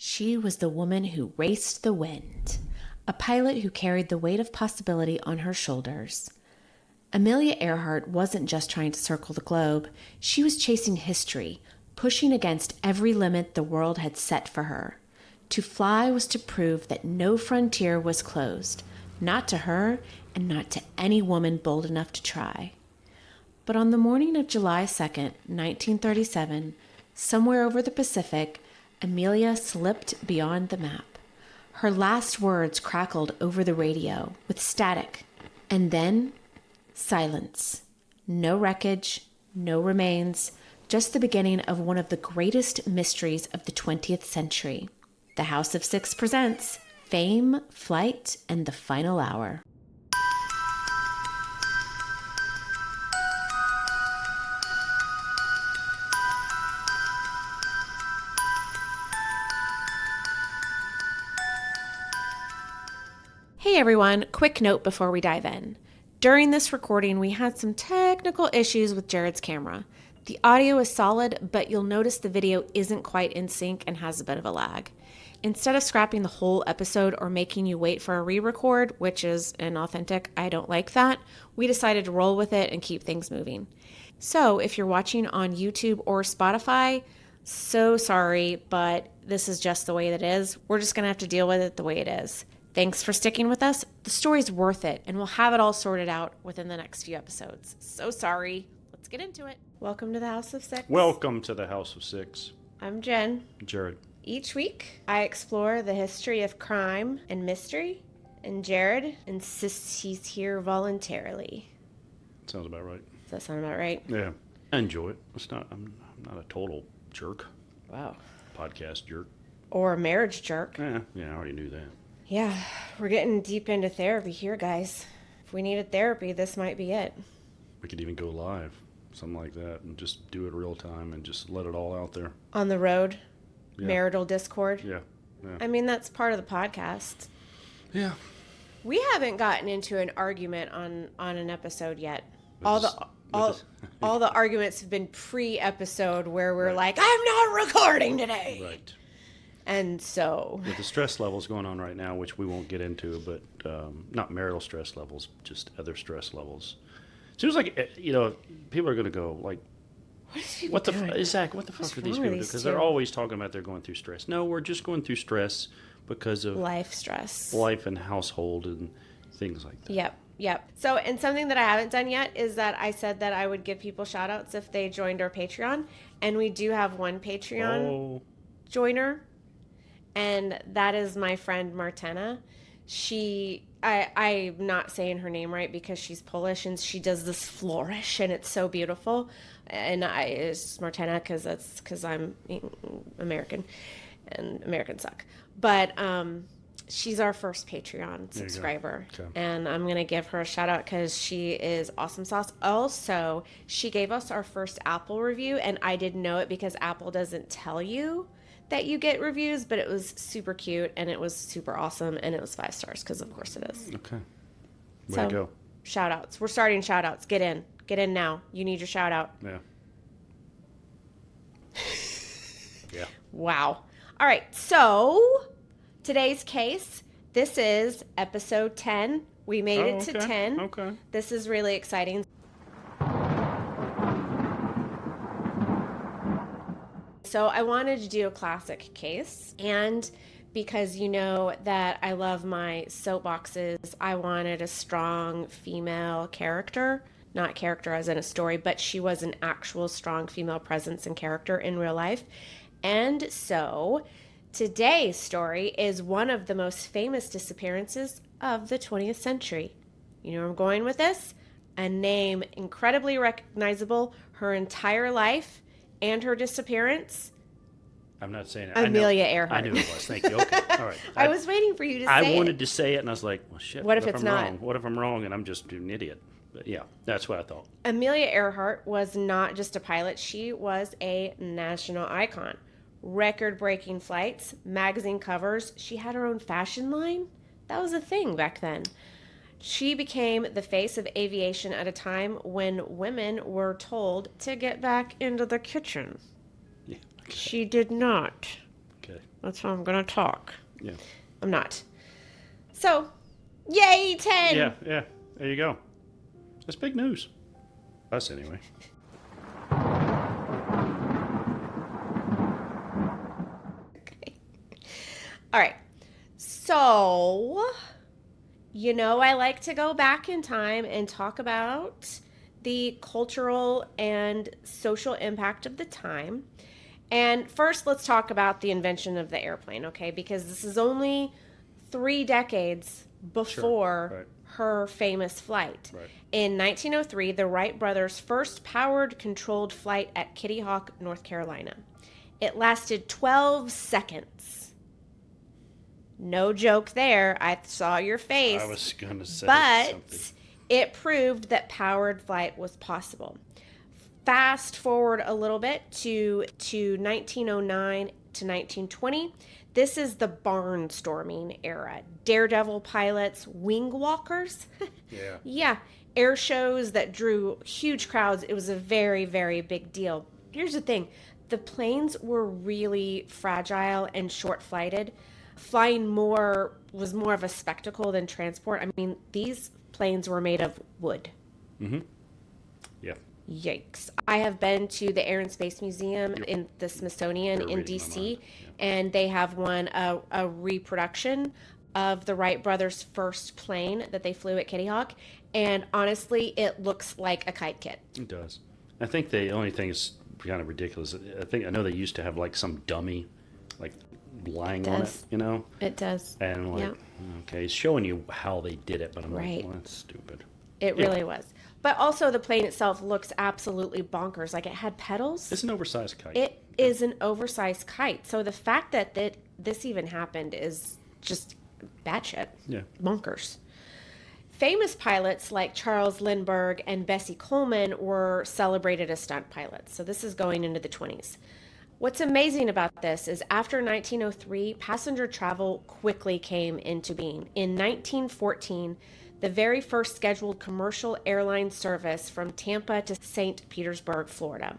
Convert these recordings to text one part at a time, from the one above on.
She was the woman who raced the wind, a pilot who carried the weight of possibility on her shoulders. Amelia Earhart wasn't just trying to circle the globe. She was chasing history, pushing against every limit the world had set for her. To fly was to prove that no frontier was closed, not to her and not to any woman bold enough to try. But on the morning of July 2nd, 1937, somewhere over the Pacific, Amelia slipped beyond the map. Her last words crackled over the radio with static, and then silence. No wreckage, no remains, just the beginning of one of the greatest mysteries of the 20th century. The House of Syx presents Fame, Flight, and the Final Hour. Hey everyone, quick note before we dive in. During this recording, we had some technical issues with Jared's camera. The audio is solid, but you'll notice the video isn't quite in sync and has a bit of a lag. Instead of scrapping the whole episode or making you wait for a re-record, which is inauthentic, I don't like that, we decided to roll with it and keep things moving. So if you're watching on YouTube or Spotify, so sorry, but this is just the way that it is. We're just going to have to deal with it the way it is. Thanks for sticking with us. The story's worth it, and we'll have it all sorted out within the next few episodes. So sorry. Let's get into it. Welcome to the House of Syx. Welcome to the House of Syx. I'm Jen. Jared. Each week, I explore the history of crime and mystery, and Jared insists he's here voluntarily. Sounds about right. Does that sound about right? Yeah. I enjoy it. I'm not a total jerk. Wow. Podcast jerk. Or a marriage jerk. Yeah, I already knew that. Yeah, we're getting deep into therapy here, guys. If we needed therapy, this might be it. We could even go live, something like that, and just do it real time and just let it all out there. On the road? Yeah. Marital discord? Yeah. I mean, that's part of the podcast. Yeah. We haven't gotten into an argument on an episode yet. All the arguments have been pre-episode where we're like, I'm not recording today. Right. And so... With the stress levels going on right now, which we won't get into, but not marital stress levels, just other stress levels. Seems like, people are going to go, like, what the fuck are these people doing? Because they're always talking about they're going through stress. No, we're just going through stress because of... life stress. Life and household and things like that. Yep. So, and something that I haven't done yet is that I said that I would give people shout-outs if they joined our Patreon. And we do have one Patreon joiner. And that is my friend Martina. I'm not saying her name right because she's Polish and she does this flourish and it's so beautiful. And it's Martina because I'm American and Americans suck. But she's our first Patreon subscriber. Okay. And I'm going to give her a shout out because she is awesome sauce. Also, she gave us our first Apple review and I didn't know it because Apple doesn't tell you that you get reviews, but it was super cute and it was super awesome and it was 5 stars because of course it is. Okay. Way to go. Shout outs. We're starting shout outs. Get in now. You need your shout out. Yeah. Yeah. Wow. All right. So today's case, this is episode 10. We made it to 10. Okay. This is really exciting. So I wanted to do a classic case, and because you know that I love my soapboxes, I wanted a strong female character, not character as in a story, but she was an actual strong female presence and character in real life. And so today's story is one of the most famous disappearances of the 20th century. You know where I'm going with this? A name incredibly recognizable her entire life, and her disappearance. I'm not saying it. Amelia Earhart. I knew it was. Thank you. Okay. All right. I was waiting for you to say it. I wanted to say it, and I was like, well, shit. What if it's I'm not? wrong? What if I'm wrong and I'm just an idiot? But yeah, that's what I thought. Amelia Earhart was not just a pilot. She was a national icon. Record-breaking flights, magazine covers. She had her own fashion line. That was a thing back then. She became the face of aviation at a time when women were told to get back into the kitchen. Yeah. Okay. She did not. Okay. That's how I'm going to talk. Yeah. I'm not. So, yay, E10! Yeah. There you go. That's big news. Us, anyway. Okay. All right. So, I like to go back in time and talk about the cultural and social impact of the time. And first, let's talk about the invention of the airplane, okay? Because this is only 3 decades before Right. her famous flight. Right. In 1903, the Wright brothers first powered controlled flight at Kitty Hawk, North Carolina. It lasted 12 seconds. No joke there. I saw your face. I was going to say something. But it proved that powered flight was possible. Fast forward a little bit to 1909 to 1920. This is the barnstorming era. Daredevil pilots, wing walkers. Yeah. Yeah. Air shows that drew huge crowds. It was a very, very big deal. Here's the thing. The planes were really fragile and short-flighted. Flying was more of a spectacle than transport. I mean, these planes were made of wood. Mm-hmm. Yeah. Yikes. I have been to the Air and Space Museum in the Smithsonian in D.C., and they have a reproduction of the Wright brothers' first plane that they flew at Kitty Hawk, and honestly, it looks like a kite kit. It does. I think the only thing is kind of ridiculous. I know they used to have like some dummy, like lying on it, It does. And okay, it's showing you how they did it, but I'm Right. like, well, that's stupid. It really was. But also the plane itself looks absolutely bonkers. Like it had pedals. It's an oversized kite. It is an oversized kite. So the fact that this even happened is just batshit. Yeah. Bonkers. Famous pilots like Charles Lindbergh and Bessie Coleman were celebrated as stunt pilots. So this is going into the 20s. What's amazing about this is after 1903, passenger travel quickly came into being. In 1914, the very first scheduled commercial airline service from Tampa to St. Petersburg, Florida.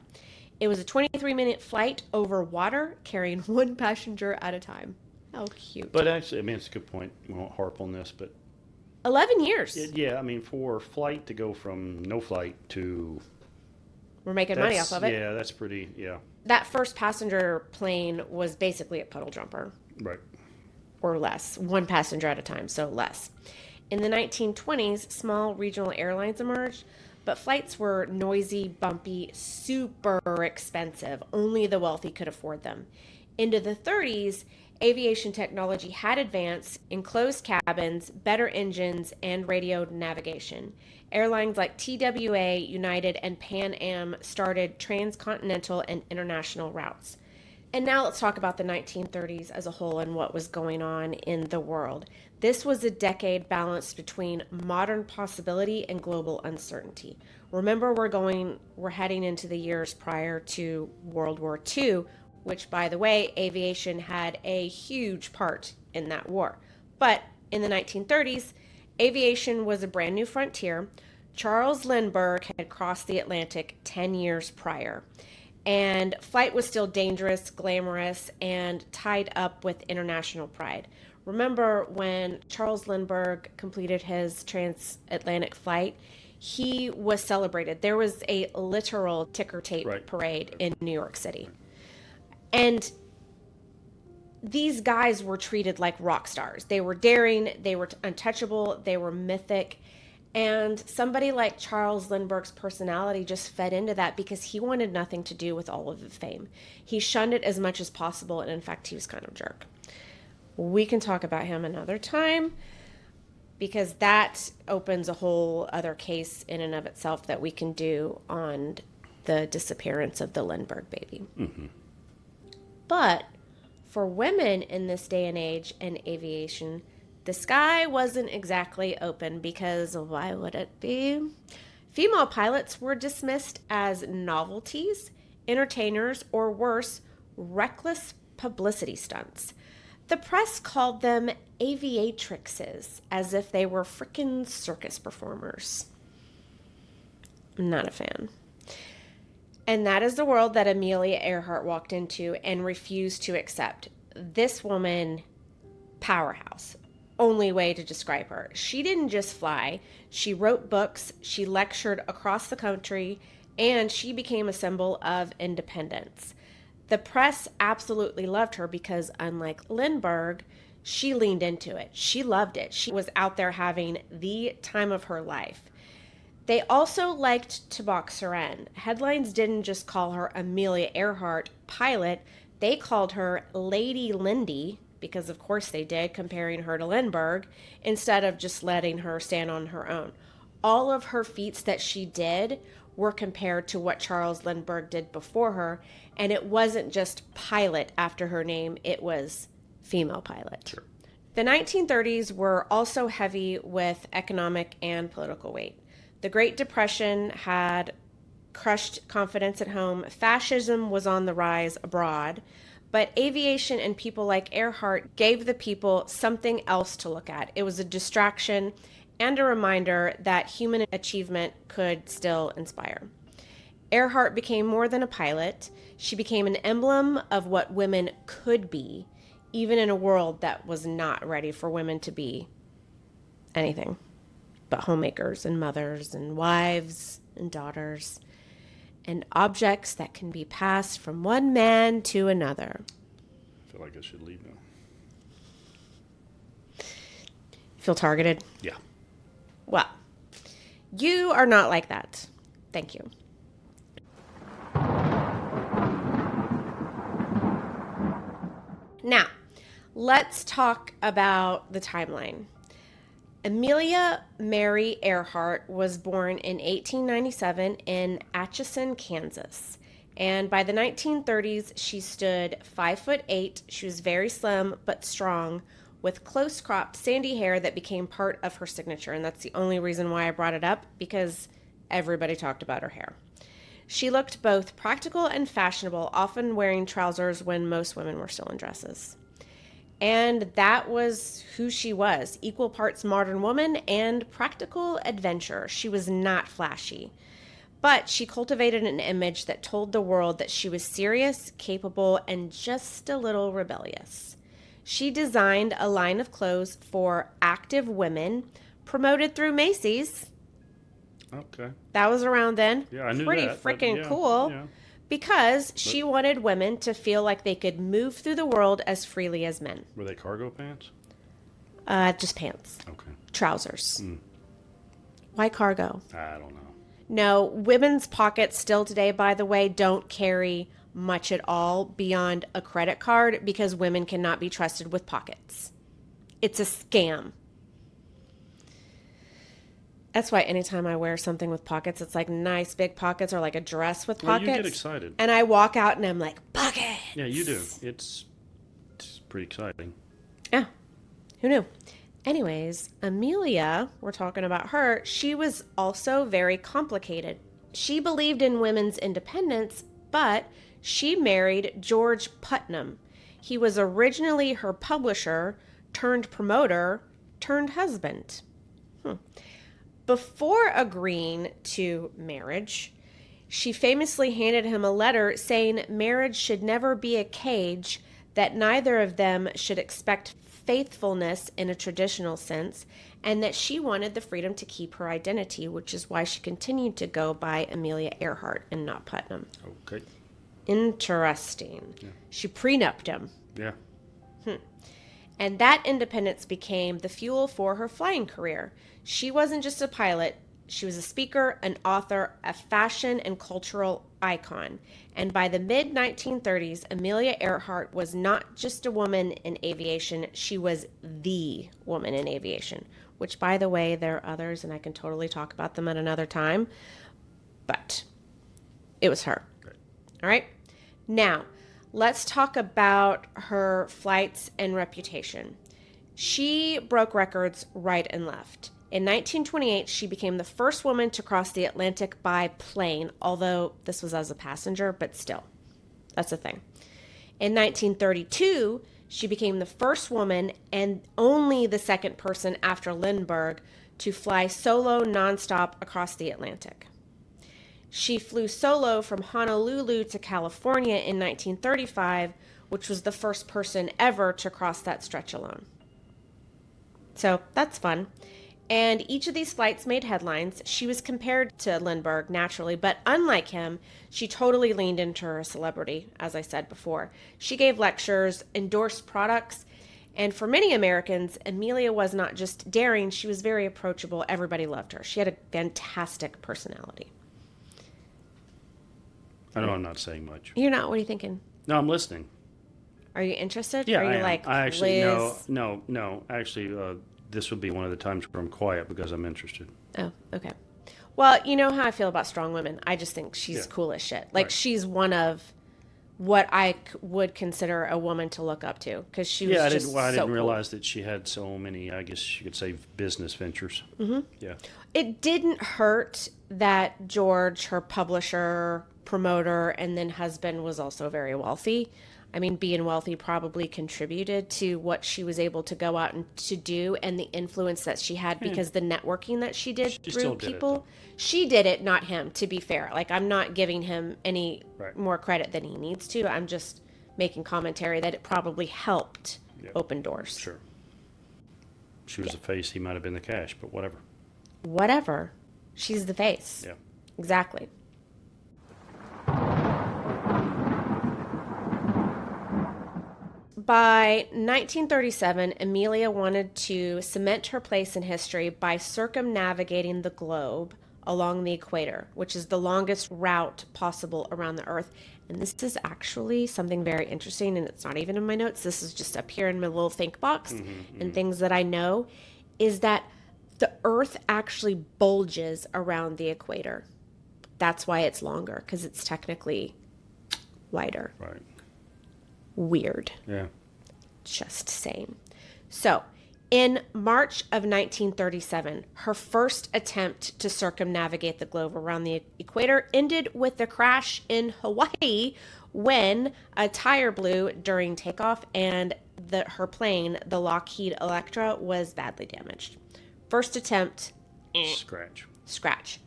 It was a 23-minute flight over water, carrying 1 passenger at a time. How cute. But actually, I mean, it's a good point. We won't harp on this, but 11 years. Yeah, I mean, for flight to go from no flight to... We're making money off of it. Yeah, that's pretty, yeah. That first passenger plane was basically a puddle jumper. Right. Or less. 1 passenger at a time, so less. In the 1920s, small regional airlines emerged, but flights were noisy, bumpy, super expensive. Only the wealthy could afford them. Into the 30s, aviation technology had advanced, enclosed cabins, better engines, and radio navigation. Airlines like TWA, United, and Pan Am started transcontinental and international routes. And now let's talk about the 1930s as a whole and what was going on in the world. This was a decade balanced between modern possibility and global uncertainty. Remember, we're heading into the years prior to World War II, which, by the way, aviation had a huge part in that war. But in the 1930s, aviation was a brand new frontier. Charles Lindbergh had crossed the Atlantic 10 years prior. And flight was still dangerous, glamorous, and tied up with international pride. Remember when Charles Lindbergh completed his transatlantic flight, he was celebrated. There was a literal ticker tape parade in New York City. And these guys were treated like rock stars. They were daring, they were untouchable, they were mythic. And somebody like Charles Lindbergh's personality just fed into that because he wanted nothing to do with all of the fame. He shunned it as much as possible, and in fact, he was kind of a jerk. We can talk about him another time because that opens a whole other case in and of itself that we can do on the disappearance of the Lindbergh baby. Mm-hmm. But for women in this day and age in aviation, the sky wasn't exactly open because why would it be? Female pilots were dismissed as novelties, entertainers, or worse, reckless publicity stunts. The press called them aviatrixes, as if they were frickin' circus performers. I'm not a fan. And that is the world that Amelia Earhart walked into and refused to accept. this woman, powerhouse. Only way to describe her. She didn't just fly. She wrote books, she lectured across the country, and she became a symbol of independence. The press absolutely loved her because, unlike Lindbergh, she leaned into it. She loved it. She was out there having the time of her life. They also liked to box her in. Headlines didn't just call her Amelia Earhart, pilot. They called her Lady Lindy, because of course they did, comparing her to Lindbergh, instead of just letting her stand on her own. All of her feats that she did were compared to what Charles Lindbergh did before her, and it wasn't just pilot after her name, it was female pilot. Sure. The 1930s were also heavy with economic and political weight. The Great Depression had crushed confidence at home. Fascism was on the rise abroad. But aviation and people like Earhart gave the people something else to look at. It was a distraction and a reminder that human achievement could still inspire. Earhart became more than a pilot. She became an emblem of what women could be, even in a world that was not ready for women to be anything but homemakers and mothers and wives and daughters and objects that can be passed from one man to another. I feel like I should leave now. Feel targeted? Yeah. Well, you are not like that. Thank you. Now, let's talk about the timeline. Amelia Mary Earhart was born in 1897 in Atchison, Kansas. And by the 1930s, she stood 5'8". She was very slim but strong, with close cropped sandy hair that became part of her signature. And that's the only reason why I brought it up, because everybody talked about her hair. She looked both practical and fashionable, often wearing trousers when most women were still in dresses. And that was who she was, equal parts modern woman and practical adventurer. She was not flashy, but she cultivated an image that told the world that she was serious, capable, and just a little rebellious. She designed a line of clothes for active women, promoted through Macy's. Okay. That was around then. Yeah, I knew Pretty that. freaking Yeah, cool. yeah. Because she wanted women to feel like they could move through the world as freely as men. Were they cargo pants? Just pants. Okay. Trousers. Why cargo? I don't know. No, women's pockets still today, by the way, don't carry much at all beyond a credit card because women cannot be trusted with pockets. It's a scam. That's why anytime I wear something with pockets, it's like nice big pockets or like a dress with pockets. Well, you get excited. And I walk out and I'm like, pockets! Yeah, you do. It's pretty exciting. Yeah. Who knew? Anyways, Amelia, we're talking about her, she was also very complicated. She believed in women's independence, but she married George Putnam. He was originally her publisher, turned promoter, turned husband. Before agreeing to marriage, she famously handed him a letter saying marriage should never be a cage, that neither of them should expect faithfulness in a traditional sense, and that she wanted the freedom to keep her identity, which is why she continued to go by Amelia Earhart and not Putnam. Okay. Interesting. Yeah. She prenuped him. Yeah. And that independence became the fuel for her flying career. She wasn't just a pilot. She was a speaker, an author, a fashion and cultural icon. And by the mid-1930s, Amelia Earhart was not just a woman in aviation. She was the woman in aviation, which, by the way, there are others, and I can totally talk about them at another time. But it was her. Great. All right? Now, let's talk about her flights and reputation. She broke records right and left. In 1928, she became the first woman to cross the Atlantic by plane, although this was as a passenger, but still, that's a thing. In 1932, she became the first woman and only the second person after Lindbergh to fly solo nonstop across the Atlantic. She flew solo from Honolulu to California in 1935 which was the first person ever to cross that stretch alone. So that's fun. And each of these flights made headlines. She was compared to Lindbergh, naturally, but unlike him, she totally leaned into her celebrity, as I said before. She gave lectures, endorsed products, and for many Americans, Amelia was not just daring, she was very approachable. Everybody loved her. She had a fantastic personality. I know I'm not saying much. You're not? What are you thinking? No, I'm listening. Are you interested? Yeah, are you I am. like, I actually, Liz? no. Actually, this would be one of the times where I'm quiet because I'm interested. Oh, okay. Well, you know how I feel about strong women. I just think she's cool as shit. Like, Right. she's one of what I would consider a woman to look up to, because she was I just didn't cool. realize that she had so many, I guess you could say, business ventures. Mm-hmm. Yeah. It didn't hurt that George, her publisher, promoter, and then husband, was also very wealthy. I mean, being wealthy probably contributed to what she was able to go out and to do, and the influence that she had, because the networking that she did She through still did it, people. though. She did it, not him, to be fair. Like, I'm not giving him any Right. more credit than he needs to. I'm just making commentary that it probably helped open doors. Sure. She was the face, he might have been the cash, but whatever. Whatever. She's the face. Yeah. Exactly. By 1937, Amelia wanted to cement her place in history by circumnavigating the globe along the equator, which is the longest route possible around the Earth. And this is actually something very interesting, and it's not even in my notes. This is just up here in my little think box. And things that I know is that the Earth actually bulges around the equator. That's why it's longer, because it's technically wider. Right. Weird. Yeah. Just saying. So, in March of 1937, her first attempt to circumnavigate the globe around the equator ended with a crash in Hawaii when a tire blew during takeoff, and her plane, the Lockheed Electra, was badly damaged. First attempt, scratch.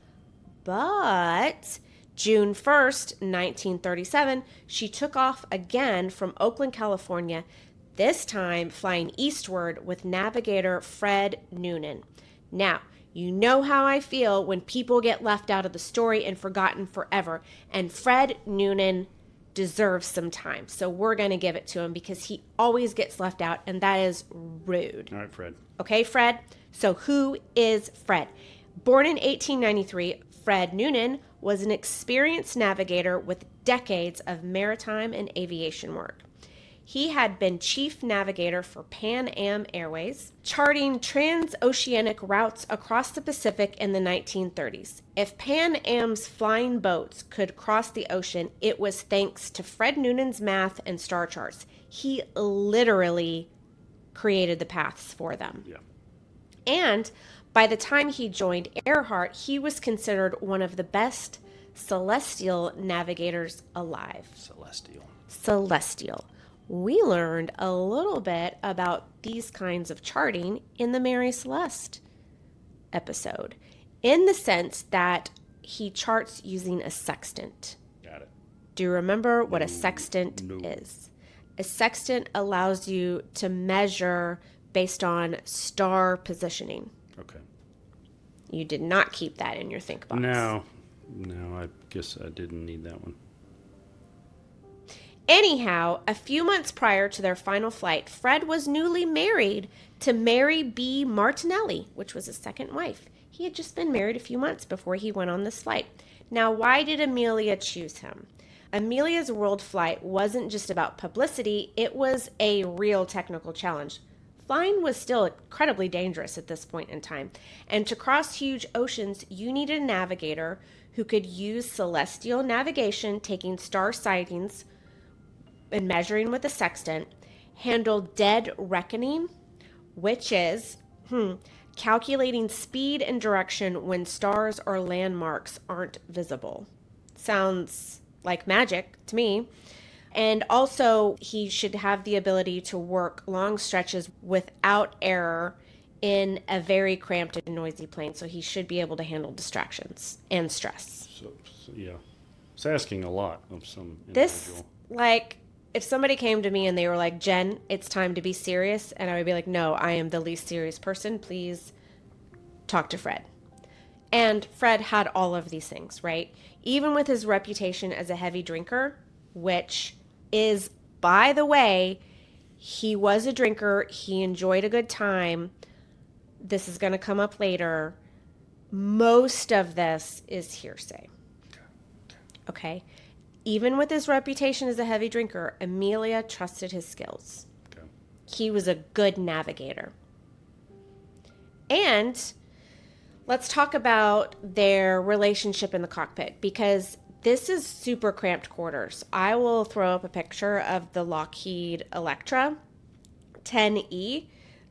But June 1st, 1937, she took off again from Oakland, California, this time flying eastward with navigator Fred Noonan. Now, you know how I feel when people get left out of the story and forgotten forever, and Fred Noonan deserves some time. So we're going to give it to him because he always gets left out, and that is rude. All right, Fred. Okay, Fred? So who is Fred? Born in 1893, Fred Noonan was an experienced navigator with decades of maritime and aviation work. He had been chief navigator for Pan Am Airways, charting transoceanic routes across the Pacific in the 1930s. If Pan Am's flying boats could cross the ocean, it was thanks to Fred Noonan's math and star charts. He literally created the paths for them. Yeah. And by the time he joined Earhart, he was considered one of the best celestial navigators alive. Celestial. We learned a little bit about these kinds of charting in the Mary Celeste episode, in the sense that he charts using a sextant. Got it. Do you remember what a sextant No. is? A sextant allows you to measure based on star positioning. Okay. You did not keep that in your think box. No, I guess I didn't need that one. Anyhow, a few months prior to their final flight, Fred was newly married to Mary B. Martinelli, which was his second wife. He had just been married a few months before he went on this flight. Now, why did Amelia choose him? Amelia's world flight wasn't just about publicity, it was a real technical challenge. Flying was still incredibly dangerous at this point in time, and to cross huge oceans, you needed a navigator who could use celestial navigation, taking star sightings and measuring with a sextant, handle dead reckoning, which is calculating speed and direction when stars or landmarks aren't visible. Sounds like magic to me. And also, he should have the ability to work long stretches without error in a very cramped and noisy plane. So he should be able to handle distractions and stress. So yeah. It's asking a lot of some This, individual. if somebody came to me and they were like, Jen, it's time to be serious, and I would be like, no, I am the least serious person. Please talk to Fred. And Fred had all of these things, right? Even with his reputation as a heavy drinker, which is, by the way, he was a drinker. He enjoyed a good time. This is going to come up later. Most of this is hearsay. Okay? Even with his reputation as a heavy drinker, Amelia trusted his skills. Okay. He was a good navigator. And let's talk about their relationship in the cockpit, because this is super cramped quarters. I will throw up a picture of the Lockheed Electra 10E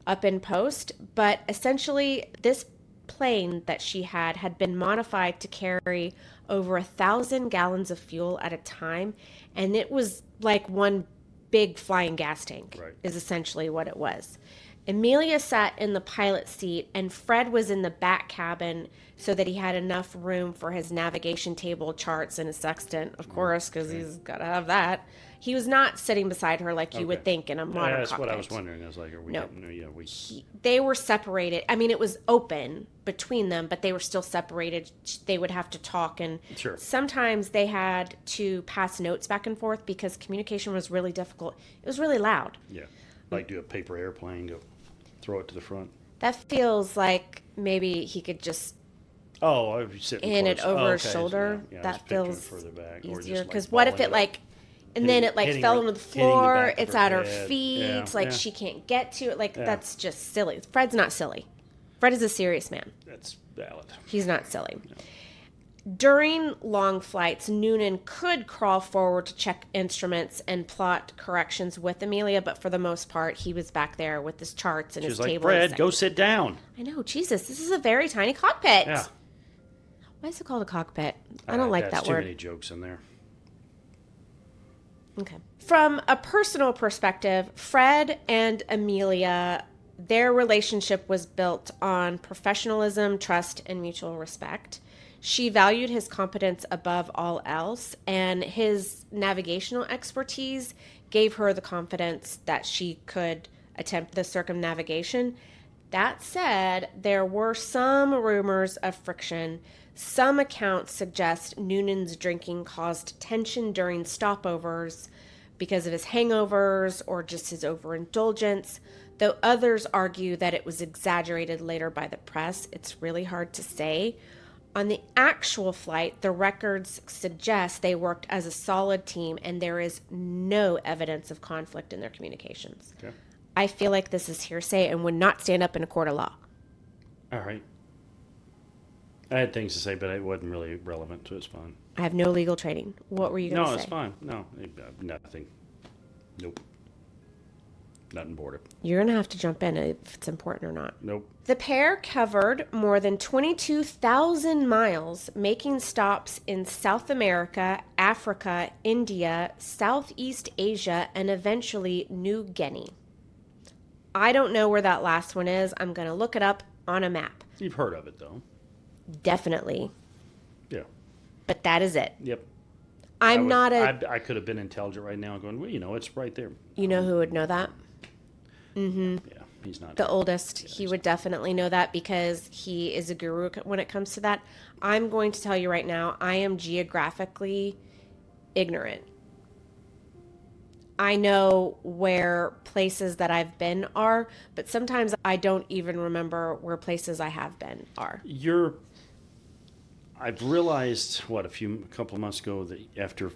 up in post, but essentially this plane that she had been modified to carry over 1,000 gallons of fuel at a time, and it was like one big flying gas tank, right, is essentially what it was. Amelia sat in the pilot seat, and Fred was in the back cabin so that he had enough room for his navigation table, charts, and a sextant, of course, because he's got to have that. He was not sitting beside her like you would think in a modern that's cockpit. what I was wondering. I was like, are we getting... They were separated. I mean, it was open between them, but they were still separated. They would have to talk, and sometimes they had to pass notes back and forth because communication was really difficult. It was really loud. Yeah, like do a paper airplane, go throw it to the front. That feels like maybe he could just hand it over his shoulder. Yeah, that feels further back, easier. Because what if it and then it fell onto the floor, it's at her feet, she can't get to it. That's just silly. Fred's not silly. Fred is a serious man. That's valid. He's not silly. No. During long flights, Noonan could crawl forward to check instruments and plot corrections with Amelia, but for the most part, he was back there with his charts and his table. Fred, go sit down. I know, Jesus, this is a very tiny cockpit. Yeah. Why is it called a cockpit? I don't like that word. Too many jokes in there. Okay. From a personal perspective, Fred and Amelia, their relationship was built on professionalism, trust, and mutual respect. She valued his competence above all else, and his navigational expertise gave her the confidence that she could attempt the circumnavigation. That said, there were some rumors of friction. Some accounts suggest Noonan's drinking caused tension during stopovers because of his hangovers or just his overindulgence, though others argue that it was exaggerated later by the press. It's really hard to say. On the actual flight, the records suggest they worked as a solid team, and there is no evidence of conflict in their communications. Okay. I feel like this is hearsay and would not stand up in a court of law. All right. I had things to say, but it wasn't really relevant, so it's fine. I have no legal training. What were you going to say? No, it's fine. No, nothing. Nope. Nothing border. You're going to have to jump in if it's important or not. Nope. The pair covered more than 22,000 miles, making stops in South America, Africa, India, Southeast Asia, and eventually New Guinea. I don't know where that last one is. I'm going to look it up on a map. You've heard of it, though. Definitely. Yeah. But that is it. Yep. I could have been intelligent right now going, well, it's right there. You know who would know that? Mm-hmm. Yeah, he's not. The oldest. Yeah, he would definitely know that because he is a guru when it comes to that. I'm going to tell you right now, I am geographically ignorant. I know where places that I've been are, but sometimes I don't even remember where places I have been are. I've realized, a couple of months ago, that after,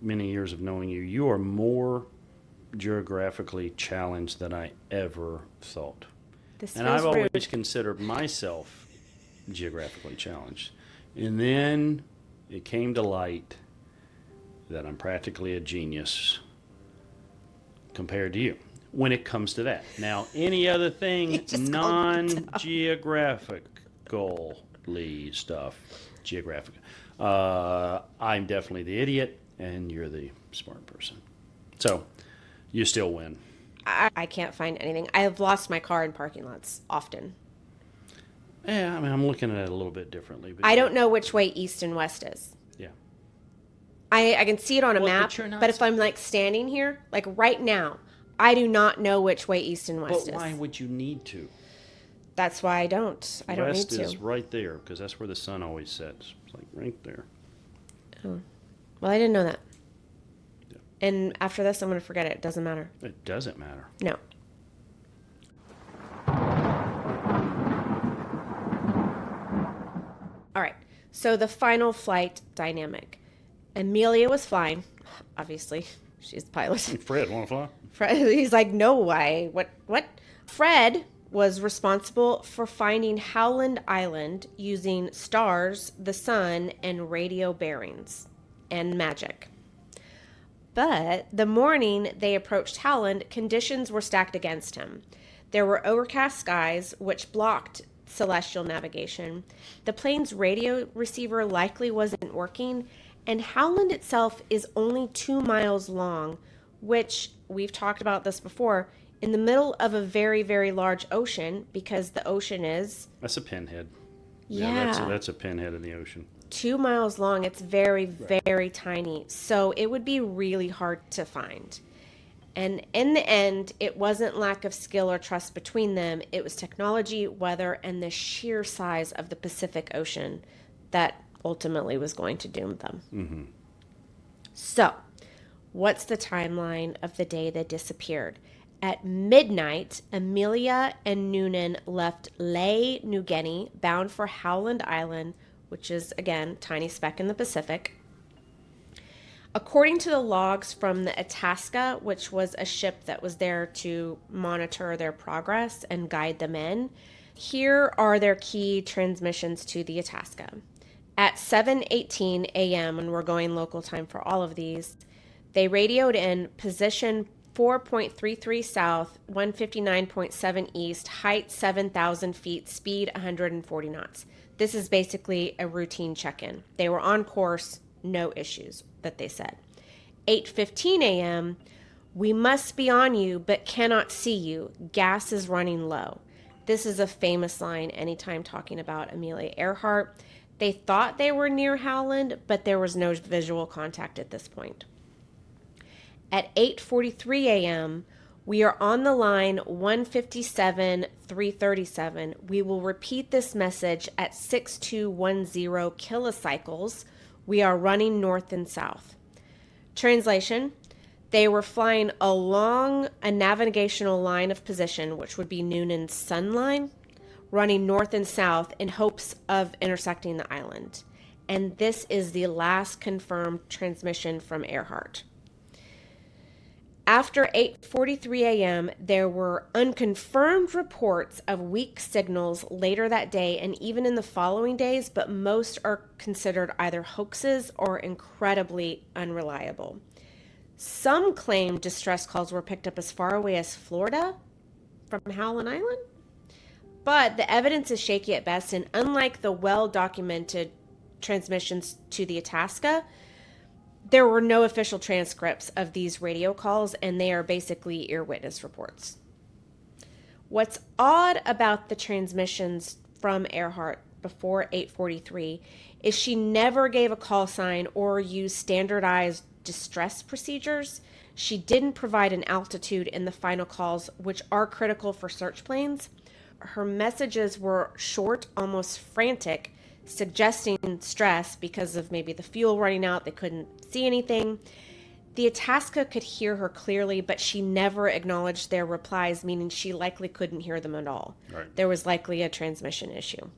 many years of knowing you, you are more geographically challenged than I ever thought. I've always considered myself geographically challenged. And then it came to light that I'm practically a genius compared to you when it comes to that. Now, any other thing, non-geographical stuff, geographic, I'm definitely the idiot and you're the smart person. So you still win. I can't find anything. I have lost my car in parking lots often. Yeah, I'm looking at it a little bit differently. But I don't know which way east and west is. Yeah. I can see it on a map, but if I'm like standing here, like right now, I do not know which way east and west is. But why would you need to? That's why I don't. I don't need to. West is right there, because that's where the sun always sets. It's like right there. Oh. Well, I didn't know that. Yeah. And after this, I'm going to forget it. It doesn't matter. It doesn't matter. No. All right. So the final flight dynamic. Amelia was flying, obviously. She's the pilot. Fred, want to fly? Fred, he's like, no way. What? Fred was responsible for finding Howland Island using stars, the sun, and radio bearings and magic. But the morning they approached Howland, conditions were stacked against him. There were overcast skies, which blocked celestial navigation. The plane's radio receiver likely wasn't working, and Howland itself is only 2 miles long, which, we've talked about this before, in the middle of a very, very large ocean, because the ocean is... That's a pinhead. Yeah. That's a pinhead in the ocean. 2 miles long. It's very, very tiny. So it would be really hard to find. And in the end, it wasn't lack of skill or trust between them. It was technology, weather, and the sheer size of the Pacific Ocean that ultimately was going to doom them. Mm-hmm. So, what's the timeline of the day they disappeared? At midnight, Amelia and Noonan left Ley, New Guinea, bound for Howland Island, which is, again, tiny speck in the Pacific. According to the logs from the Itasca, which was a ship that was there to monitor their progress and guide them in, here are their key transmissions to the Itasca. At 7:18 a.m., and we're going local time for all of these, they radioed in position 4.33 south, 159.7 east, height 7,000 feet, speed 140 knots. This is basically a routine check-in. They were on course, no issues, that they said. 8:15 a.m., we must be on you, but cannot see you. Gas is running low. This is a famous line anytime talking about Amelia Earhart. They thought they were near Howland, but there was no visual contact at this point. At 8:43 a.m., we are on the line 157-337. We will repeat this message at 6210 kilocycles. We are running north and south. Translation, they were flying along a navigational line of position, which would be Noonan's sun line, running north and south in hopes of intersecting the island. And this is the last confirmed transmission from Earhart. After 8:43 a.m., there were unconfirmed reports of weak signals later that day and even in the following days, but most are considered either hoaxes or incredibly unreliable. Some claim distress calls were picked up as far away as Florida from Howland Island, but the evidence is shaky at best, and unlike the well-documented transmissions to the Itasca, there were no official transcripts of these radio calls, and they are basically ear witness reports. What's odd about the transmissions from Earhart before 8:43 is she never gave a call sign or used standardized distress procedures. She didn't provide an altitude in the final calls, which are critical for search planes. Her messages were short, almost frantic, suggesting stress because of maybe the fuel running out. They couldn't see anything. The Itasca could hear her clearly, but she never acknowledged their replies, meaning she likely couldn't hear them at all. Right. There was likely a transmission issue.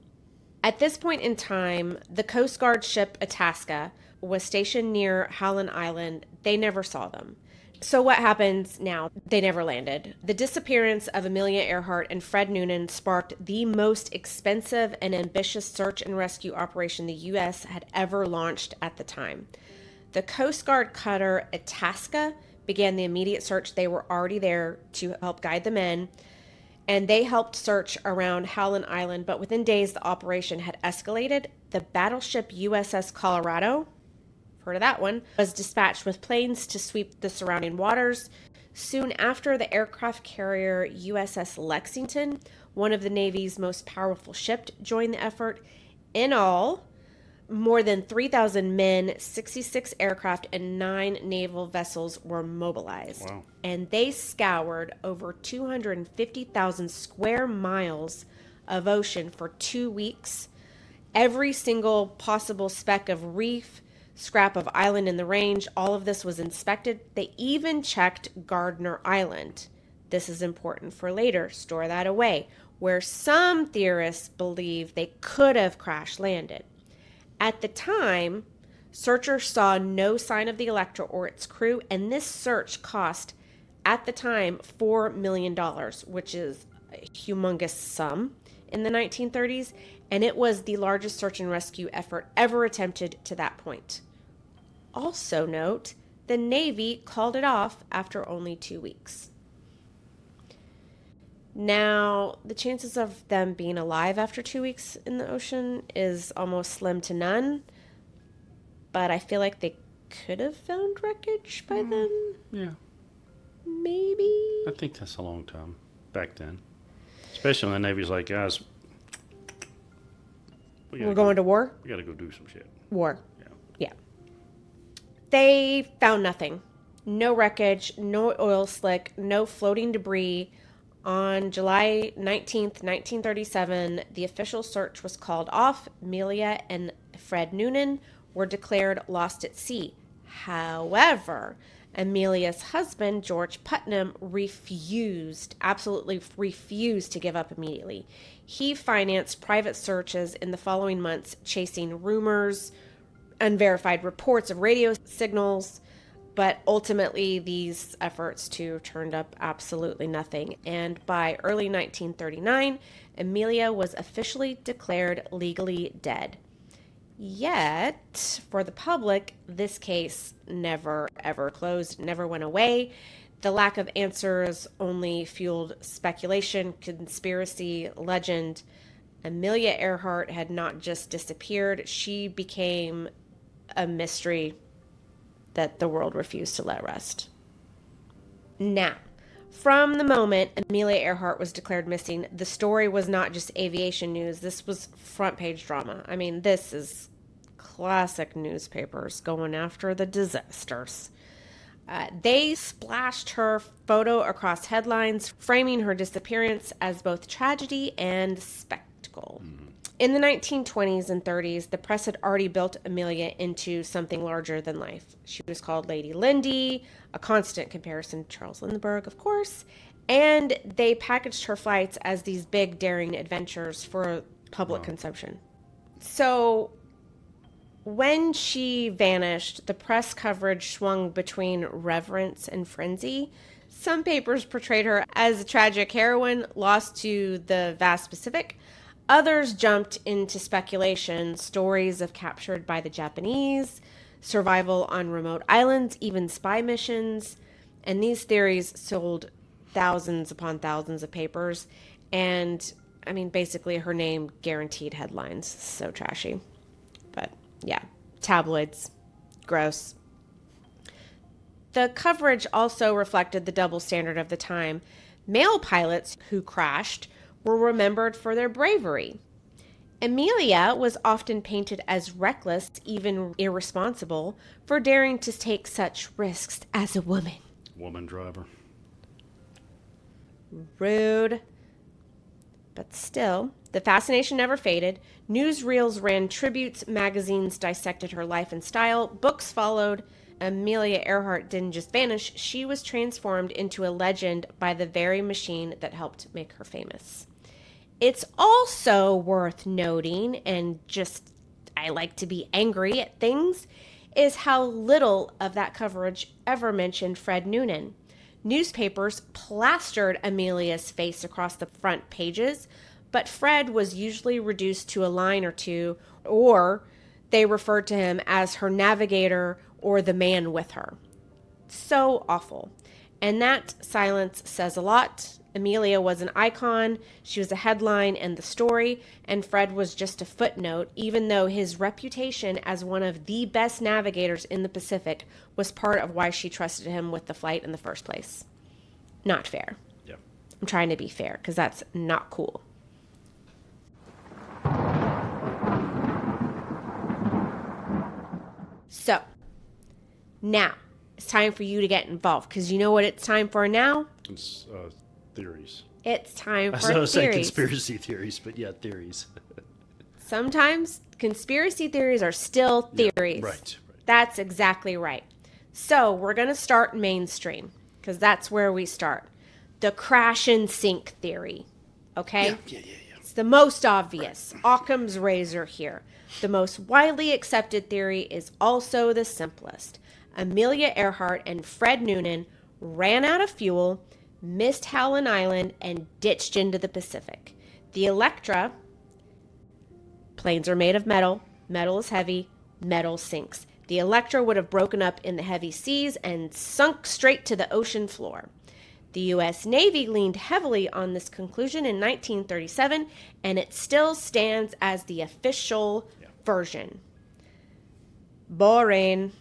At this point in time, the Coast Guard ship Itasca was stationed near Howland Island. They never saw them. So what happens now? They never landed. The disappearance of Amelia Earhart and Fred Noonan sparked the most expensive and ambitious search and rescue operation the U.S. had ever launched at the time. The Coast Guard cutter Itasca began the immediate search. They were already there to help guide them in, and they helped search around Howland Island, but within days the operation had escalated. The battleship USS Colorado, heard of that one, was dispatched with planes to sweep the surrounding waters. Soon after, the aircraft carrier USS Lexington, one of the Navy's most powerful ships, joined the effort. In all, More than 3,000 men, 66 aircraft, and 9 naval vessels were mobilized. Wow. And they scoured over 250,000 square miles of ocean for 2 weeks. Every single possible speck of reef, scrap of island in the range, all of this was inspected. They even checked Gardner Island. This is important for later. Store that away. Where some theorists believe they could have crash landed. At the time, searchers saw no sign of the Electra or its crew, and this search cost, at the time, $4 million, which is a humongous sum in the 1930s, and it was the largest search and rescue effort ever attempted to that point. Also note, the Navy called it off after only 2 weeks. Now, the chances of them being alive after 2 weeks in the ocean is almost slim to none, but I feel like they could have found wreckage by then. Yeah. Maybe. I think that's a long time back then. Especially when the Navy's like, guys, we're going to war? We got to go do some shit. War. Yeah. They found nothing. No wreckage, no oil slick, no floating debris. On July 19th, 1937, the official search was called off. Amelia and Fred Noonan were declared lost at sea. However, Amelia's husband, George Putnam, absolutely refused to give up immediately. He financed private searches in the following months, chasing rumors, unverified reports of radio signals, but ultimately these efforts turned up absolutely nothing. And by early 1939, Amelia was officially declared legally dead. Yet, for the public, this case never ever closed, never went away. The lack of answers only fueled speculation, conspiracy, legend. Amelia Earhart had not just disappeared, she became a mystery that the world refused to let rest. Now, from the moment Amelia Earhart was declared missing, the story was not just aviation news. This was front page drama. I mean, this is classic newspapers going after the disasters. They splashed her photo across headlines, framing her disappearance as both tragedy and spectacle. In the 1920s and 30s, the press had already built Amelia into something larger than life. She was called Lady Lindy, a constant comparison to Charles Lindbergh, of course, and they packaged her flights as these big, daring adventures for public consumption. So when she vanished, the press coverage swung between reverence and frenzy. Some papers portrayed her as a tragic heroine lost to the vast Pacific. Others jumped into speculation, stories of captured by the Japanese, survival on remote islands, even spy missions. And these theories sold thousands upon thousands of papers. And, I mean, basically her name guaranteed headlines. So trashy. But, yeah, tabloids. Gross. The coverage also reflected the double standard of the time. Male pilots who crashed were remembered for their bravery. Amelia was often painted as reckless, even irresponsible, for daring to take such risks as a woman. Woman driver. Rude. But still, the fascination never faded. Newsreels ran tributes, magazines dissected her life and style, books followed. Amelia Earhart didn't just vanish, she was transformed into a legend by the very machine that helped make her famous. It's also worth noting, and just I like to be angry at things, is how little of that coverage ever mentioned Fred Noonan. Newspapers plastered Amelia's face across the front pages, but Fred was usually reduced to a line or two, or they referred to him as her navigator or the man with her. So awful. And that silence says a lot. Amelia was an icon, she was a headline and the story, and Fred was just a footnote, even though his reputation as one of the best navigators in the Pacific was part of why she trusted him with the flight in the first place. Not fair. Yeah. I'm trying to be fair, because that's not cool. So, now, it's time for you to get involved, because you know what it's time for now? It's theories. It's time for I was saying theories. conspiracy theories, but yeah, theories. Sometimes conspiracy theories are still theories. Yeah, right. That's exactly right. So we're going to start mainstream, because that's where we start. The crash and sink theory. Okay? Yeah. It's the most obvious. Occam's razor here. The most widely accepted theory is also the simplest. Amelia Earhart and Fred Noonan ran out of fuel, missed Howland Island, and ditched into the Pacific. The Electra, planes are made of metal, metal is heavy, metal sinks. The Electra would have broken up in the heavy seas and sunk straight to the ocean floor. The U.S. Navy leaned heavily on this conclusion in 1937, and it still stands as the official version. Boring.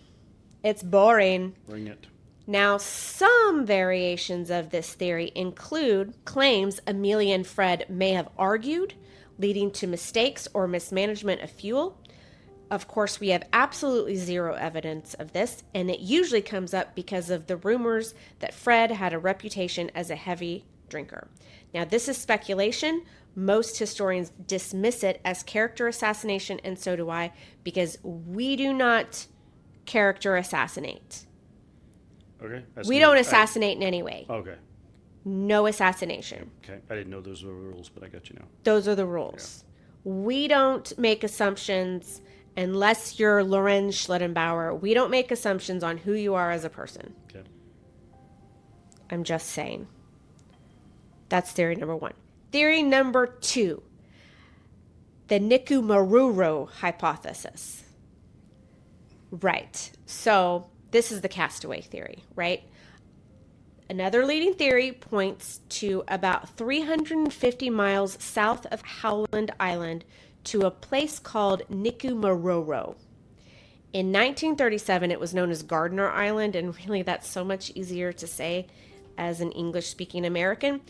It's boring. Bring it. Now, some variations of this theory include claims Amelia and Fred may have argued, leading to mistakes or mismanagement of fuel. Of course, we have absolutely zero evidence of this, and it usually comes up because of the rumors that Fred had a reputation as a heavy drinker. Now, this is speculation. Most historians dismiss it as character assassination, and so do I, because we do not character assassinate. Okay. We don't assassinate in any way. Okay. No assassination. Okay. I didn't know those were rules, but I got you now. Those are the rules. Yeah. We don't make assumptions unless you're Lorenz Schlittenbauer. We don't make assumptions on who you are as a person. Okay. I'm just saying. That's theory number one. Theory number two, the Nikumaroro hypothesis. Right. So this is the castaway theory, right? Another leading theory points to about 350 miles south of Howland Island to a place called Nikumaroro. In 1937, it was known as Gardner Island, and really that's so much easier to say as an English-speaking American.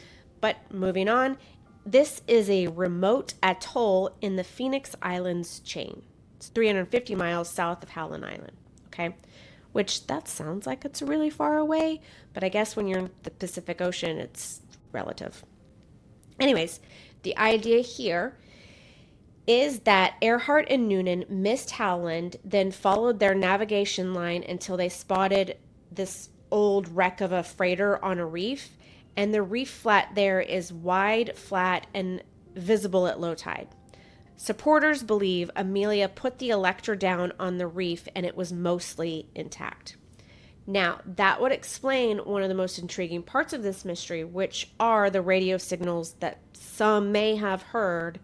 But moving on, this is a remote atoll in the Phoenix Islands chain. It's 350 miles south of Howland Island, okay? Which, that sounds like it's really far away, but I guess when you're in the Pacific Ocean, it's relative. Anyways, the idea here is that Earhart and Noonan missed Howland, then followed their navigation line until they spotted this old wreck of a freighter on a reef, and the reef flat there is wide, flat, and visible at low tide. Supporters believe Amelia put the Electra down on the reef and it was mostly intact. Now, that would explain one of the most intriguing parts of this mystery, which are the radio signals that some may have heard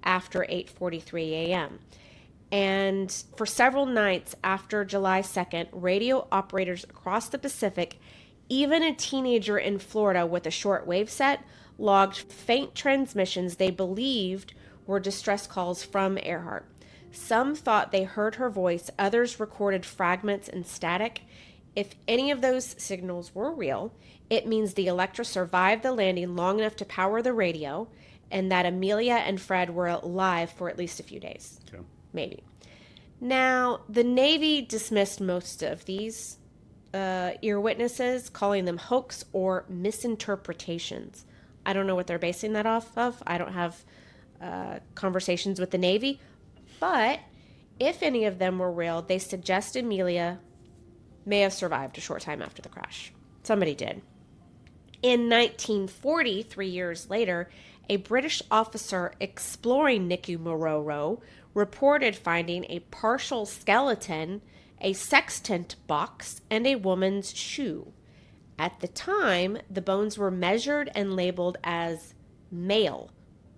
after 8:43 a.m. And for several nights after July 2nd, radio operators across the Pacific, even a teenager in Florida with a short wave set, logged faint transmissions they believed were distress calls from Earhart. Some thought they heard her voice, others recorded fragments and static. If any of those signals were real, it means the Electra survived the landing long enough to power the radio, and that Amelia and Fred were alive for at least a few days. Okay. Maybe. Now, the Navy dismissed most of these ear witnesses, calling them hoax or misinterpretations. I don't know what they're basing that off of. I don't have conversations with the Navy, but if any of them were real, they suggest Amelia may have survived a short time after the crash. Somebody did. In 1940, 3 years later, a British officer exploring Nikumaroro reported finding a partial skeleton, a sextant box, and a woman's shoe. At the time, the bones were measured and labeled as male,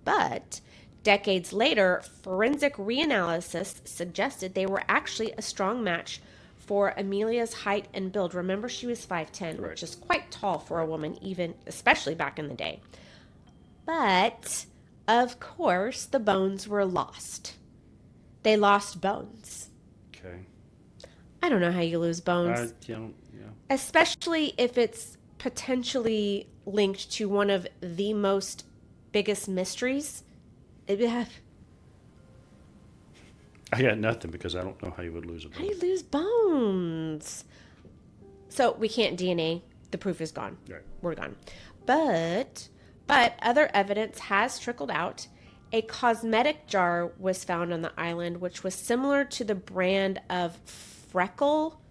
but decades later, forensic reanalysis suggested they were actually a strong match for Amelia's height and build. Remember, she was 5'10", right, which is quite tall for a woman, even especially back in the day. But, of course, the bones were lost. They lost bones. Okay. I don't know how you lose bones. Yeah. Especially if it's potentially linked to one of the biggest mysteries. I I got nothing because I don't know how you would lose a How bone. do you lose bones? So we can't DNA. The proof is gone. Right. We're gone. But other evidence has trickled out. A cosmetic jar was found on the island, which was similar to the brand of freckle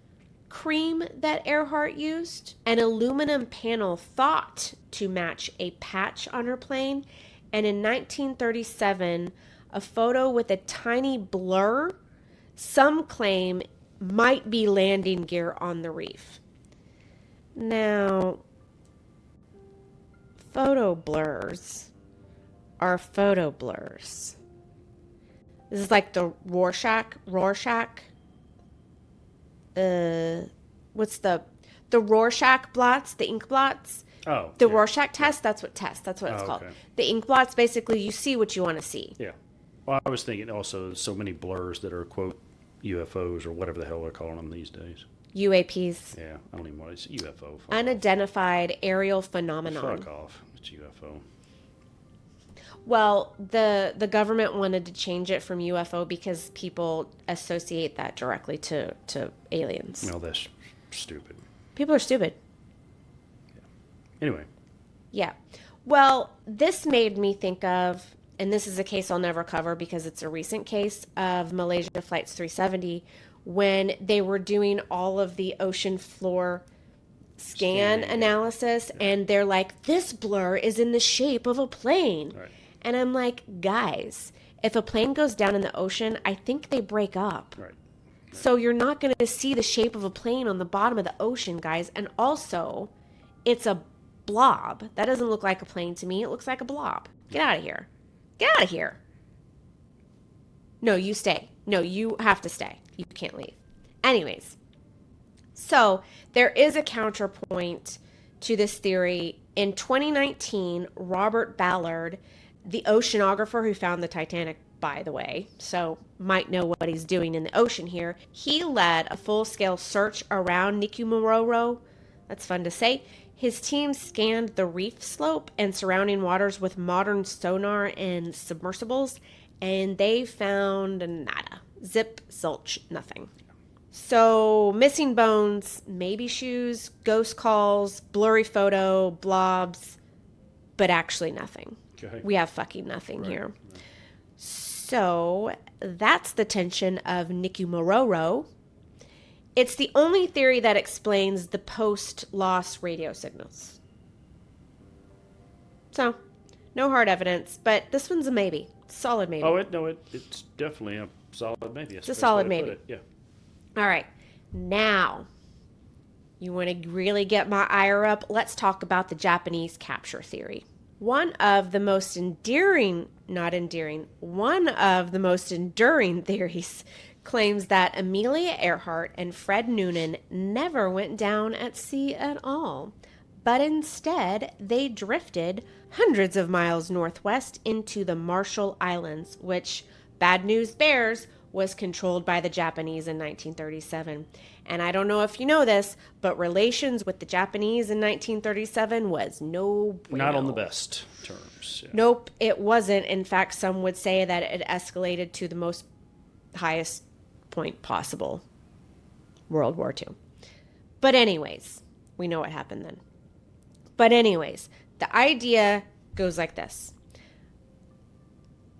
cream that Earhart used. An aluminum panel thought to match a patch on her plane. And in 1937, a photo with a tiny blur, some claim might be landing gear on the reef. Now, photo blurs are photo blurs. This is like the Rorschach. What's the Rorschach blots, the ink blots? Oh. The yeah. Rorschach test, that's what it's called. Okay. The ink blots, basically, you see what you want to see. Yeah. Well, I was thinking also so many blurs that are, quote, UFOs or whatever the hell they're calling them these days. UAPs. Yeah, I don't even want to. It's UFO. Unidentified aerial phenomenon. Fuck off. It's UFO. Well, the government wanted to change it from UFO because people associate that directly to aliens. Well, that's stupid. People are stupid. Anyway. Yeah. Well, this made me think of, and this is a case I'll never cover because it's a recent case of Malaysia Flights 370 when they were doing all of the ocean floor scan analysis, and they're like, this blur is in the shape of a plane. Right. And I'm like, guys, if a plane goes down in the ocean, I think they break up. Right. So you're not going to see the shape of a plane on the bottom of the ocean, guys. And also, it's a blob. That doesn't look like a plane to me. It looks like a blob. Get out of here. Get out of here. No, you stay. No, you have to stay. You can't leave. Anyways, so there is a counterpoint to this theory. In 2019, Robert Ballard, the oceanographer who found the Titanic, by the way, so might know what he's doing in the ocean here, he led a full-scale search around Nikumororo. That's fun to say. His team scanned the reef slope and surrounding waters with modern sonar and submersibles, and they found nada. Zip, zilch, nothing. So, missing bones, maybe shoes, ghost calls, blurry photo, blobs, but actually nothing. Okay. We have fucking nothing Right. here. So, that's the tension of Nikumororo. It's the only theory that explains the post-loss radio signals. So, no hard evidence, but this one's a maybe. Solid maybe. Oh, it's definitely a solid maybe. It's a solid That's the way to maybe. put it. All right. Now, you want to really get my ire up? Let's talk about the Japanese capture theory. One of the most enduring theories claims that Amelia Earhart and Fred Noonan never went down at sea at all, but instead they drifted hundreds of miles northwest into the Marshall Islands, which, bad news bears, was controlled by the Japanese in 1937. And I don't know if you know this, but relations with the Japanese in 1937 was no bueno. Not on the best terms. Yeah. Nope, it wasn't. In fact, some would say that it escalated to the most highest point possible. World War II. But anyways, we know what happened then. But anyways, the idea goes like this.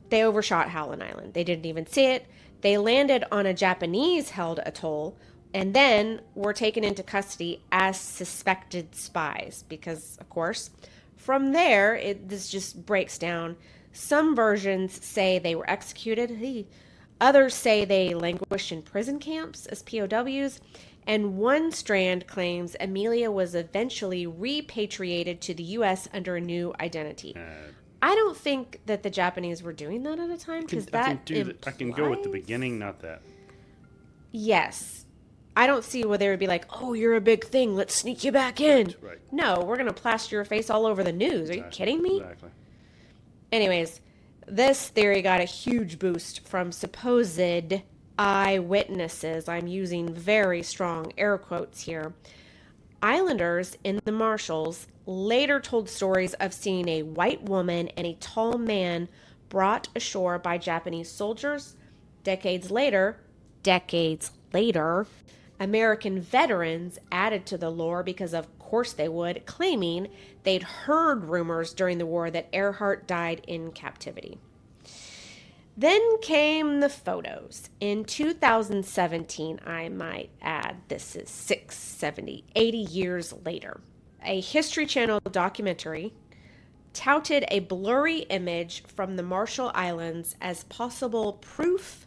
They overshot Howland Island. They didn't even see it. They landed on a Japanese-held atoll and then were taken into custody as suspected spies because, of course, from there, this just breaks down. Some versions say they were executed. Others say they languished in prison camps as POWs. And one strand claims Amelia was eventually repatriated to the U.S. under a new identity. I don't think that the Japanese were doing that at a time because I can go with the beginning, not that. Yes. I don't see where they would be like, oh, you're a big thing. Let's sneak you back in. Right. No, we're going to plaster your face all over the news. Are you kidding me? Exactly. Anyways, this theory got a huge boost from supposed eyewitnesses. I'm using very strong air quotes here. Islanders in the Marshalls later told stories of seeing a white woman and a tall man brought ashore by Japanese soldiers, Decades later, American veterans added to the lore because of course they would, claiming they'd heard rumors during the war that Earhart died in captivity. Then came the photos. In 2017, I might add, this is 80 years later. A History Channel documentary touted a blurry image from the Marshall Islands as possible proof.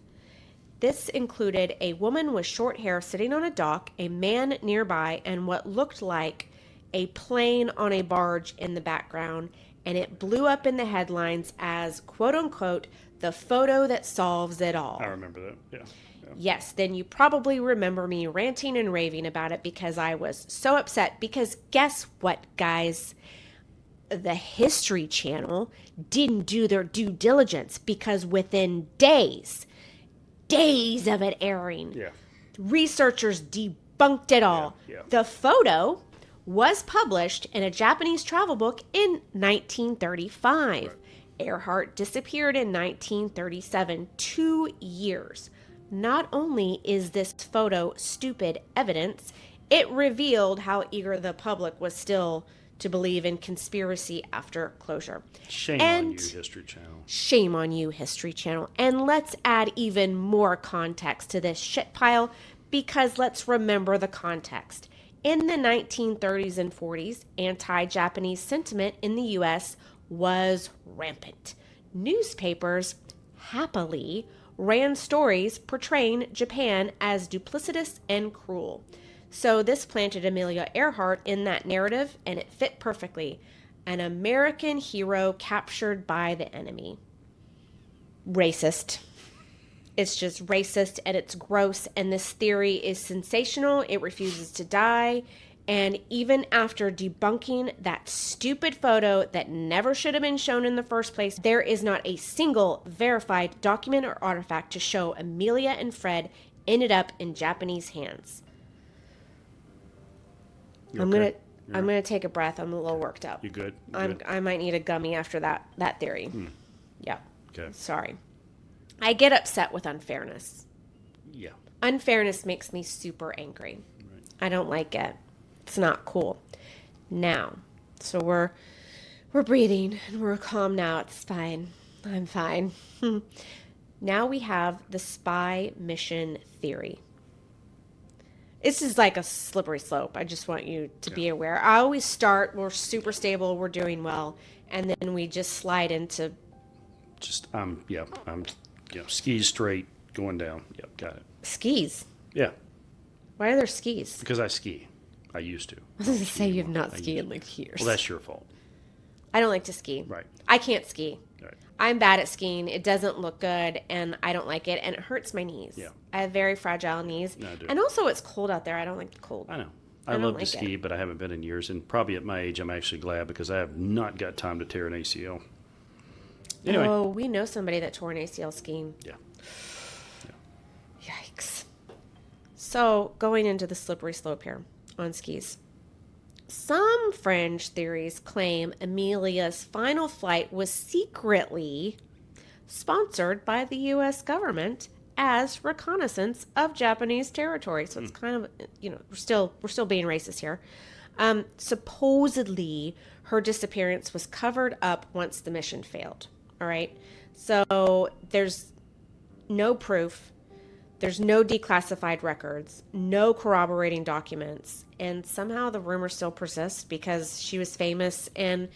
This included a woman with short hair sitting on a dock, a man nearby, and what looked like a plane on a barge in the background, and it blew up in the headlines as, quote unquote, the photo that solves it all. I remember that, yeah. Yes, then you probably remember me ranting and raving about it because I was so upset. Because guess what, guys? The History Channel didn't do their due diligence, because within days of it airing, researchers debunked it all. Yeah. The photo was published in a Japanese travel book in 1935. Right. Earhart disappeared in 1937, 2 years. Not only is this photo stupid evidence, it revealed how eager the public was still to believe in conspiracy after closure. Shame on you, History Channel. Shame on you, History Channel. And let's add even more context to this shit pile, because let's remember the context. In the 1930s and 40s, anti-Japanese sentiment in the U.S. was rampant. Newspapers happily ran stories portraying Japan as duplicitous and cruel. So this planted Amelia Earhart in that narrative, and it fit perfectly. An American hero captured by the enemy. Racist. It's just racist, and it's gross, and this theory is sensational. It refuses to die. And even after debunking that stupid photo that never should have been shown in the first place, there is not a single verified document or artifact to show Amelia and Fred ended up in Japanese hands. I'm gonna take a breath. I'm a little worked up. You good? I might need a gummy after that theory. Yeah. Okay. Sorry. I get upset with unfairness. Yeah. Unfairness makes me super angry. Right. I don't like it. It's not cool. Now, so we're breathing and we're calm now. It's fine. I'm fine. Now we have the spy mission theory. This is like a slippery slope. I just want you to be aware. I always start, we're super stable, we're doing well, and then we just slide into... I'm skis straight, going down. Yep, got it. Skis? Yeah. Why are there skis? Because I ski. I used to. I was going to say you have not skied in like years. Well, that's your fault. I don't like to ski. Right. I can't ski. Right. I'm bad at skiing. It doesn't look good, and I don't like it, and it hurts my knees. Yeah. I have very fragile knees. No, I do. And also, it's cold out there. I don't like the cold. I know. I love to ski, but I haven't been in years, and probably at my age, I'm actually glad, because I have not got time to tear an ACL. Anyway. Oh, we know somebody that tore an ACL skiing. Yeah. Yikes. So, going into the slippery slope here on skis. Some fringe theories claim Amelia's final flight was secretly sponsored by the U.S. government as reconnaissance of Japanese territory. So it's kind of, we're still being racist here. Supposedly, her disappearance was covered up once the mission failed. All right. So there's no proof. There's no declassified records, no corroborating documents, and somehow the rumor still persists because she was famous. And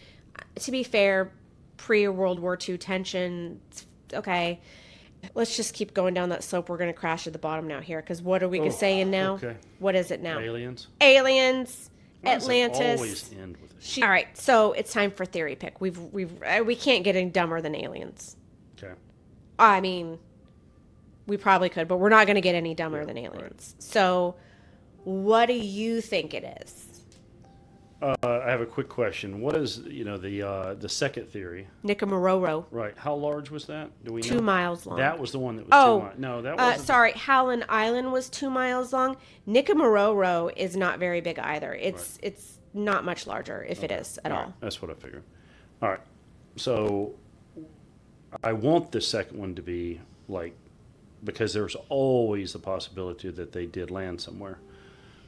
to be fair, pre-World War II tension, okay, let's just keep going down that slope. We're going to crash at the bottom now here, because what are we saying now? Okay. What is it now? Aliens. Why Atlantis. Atlantis. Always end with it. All right, so it's time for theory pick. We can't get any dumber than aliens. Okay. I mean, we probably could, but we're not going to get any dumber than aliens. Right. So, what do you think it is? I have a quick question. What is the second theory? Nicamororo. Right. How large was that? Do we know? 2 miles long. That was the one that was 2 miles. No, that wasn't. Sorry, Howland Island was 2 miles long. Nicamororo is not very big either. It's not much larger, if it is at all. Right. That's what I figured. All right. So I want the second one to be like because there's always the possibility that they did land somewhere.